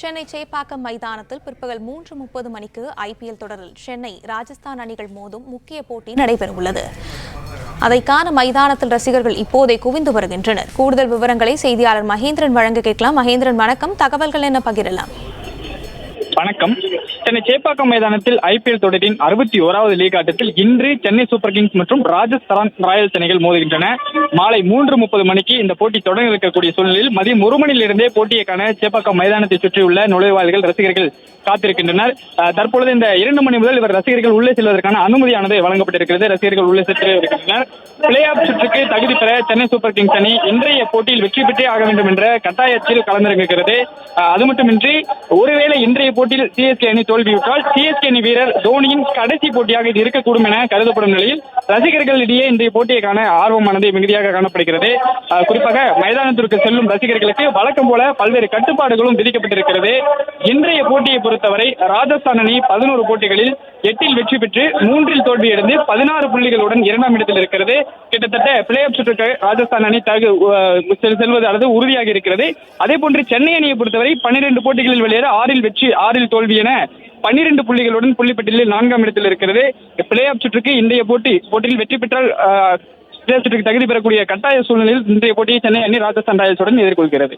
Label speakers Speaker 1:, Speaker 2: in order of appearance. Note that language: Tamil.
Speaker 1: சென்னை சேப்பாக்கம் மைதானத்தில் பிற்பகல் 3:30 மணிக்கு ஐபிஎல் தொடரில் சென்னை ராஜஸ்தான் அணிகள் மோதும் முக்கிய போட்டி நடைபெறவுள்ளது. அதை காண மைதானத்தில் ரசிகர்கள் இப்போதே குவிந்து வருகின்றனர். கூடுதல் விவரங்களை செய்தியாளர் மகேந்திரன் வழங்க கேட்கலாம். மகேந்திரன், வணக்கம். தகவல்கள் என்ன பகிரலாம்?
Speaker 2: வணக்கம். சென்னை சேப்பாக்கம் மைதானத்தில் ஐபிஎல் தொடரின் 61வது லீக் ஆட்டத்தில் இன்று சென்னை சூப்பர் கிங்ஸ் மற்றும் ராஜஸ்தான் ராயல்ஸ் அணிகள் மோதுகின்றன. மாலை 3:30 மணிக்கு இந்த போட்டி தொடங்க இருக்கக்கூடிய சூழ்நிலையில் மதியம் 1 மணியிலிருந்தே போட்டியை காண சேப்பாக்கம் மைதானத்தை சுற்றியுள்ள நுழைவாயில்கள் ரசிகர்கள் காத்திருக்கின்றனர். தற்பொழுது இந்த 2 மணி முதல் இவர் ரசிகர்கள் உள்ளே செல்வதற்கான அனுமதியானது வழங்கப்பட்டிருக்கிறது. ரசிகர்கள் உள்ளே சென்று வருகின்றனர். பிளே ஆஃப் சுற்றுக்கு தகுதி பெற சென்னை சூப்பர் கிங்ஸ் அணி இன்றைய போட்டியில் வெற்றி பெற்றே ஆக வேண்டும் என்ற கட்டாயத்தில் களமிறங்குகிறது. அது மட்டுமின்றி ஒருவேளை இன்றைய போட்டியில் சிஎஸ்கே அணி தோல்வியுற்றால் சிஎஸ்கே அணி வீரர் தோனியின் கடைசி போட்டியாக இது இருக்கக்கூடும் என கருதப்படும் நிலையில் ரசிகர்களிடையே இன்றைய போட்டியை காண ஆர்வமானது மிகுதியாக காணப்படுகிறது. குறிப்பாக மைதானத்திற்கு செல்லும் ரசிகர்களுக்கு வழக்கம் போல பல்வேறு கட்டுப்பாடுகளும் விதிக்கப்பட்டிருக்கிறது. இன்றைய போட்டியை பொறுத்தவரை ராஜஸ்தான் அணி 11 போட்டிகளில் 8 வெற்றி பெற்று 3 தோல்வியடைந்து 16 புள்ளிகளுடன் 2ஆம் இடத்தில் இருக்கிறது. கிட்டத்தட்ட பிளே ஆஃப் சுற்றுக்கு ராஜஸ்தான் அணி செல்வது அல்லது உறுதியாக இருக்கிறது. அதே போன்று சென்னை அணியை பொறுத்தவரை 12 போட்டிகளில் வெளியேற 6 வெற்றி 6 தோல்வி என 12 புள்ளிகளுடன் புள்ளிப்பட்டியலில் 4ஆம் இடத்தில் இருக்கிறது. பிளே ஆஃப் சுற்றுக்கு இன்றைய போட்டியில் வெற்றி பெற்றால் பிளே ஆஃப் சுற்றுக்கு தகுதி பெறக்கூடிய கட்டாய சூழ்நிலையில் இன்றைய போட்டியை சென்னை அணி ராஜஸ்தான் ராயல்ஸுடன் எதிர்கொள்கிறது.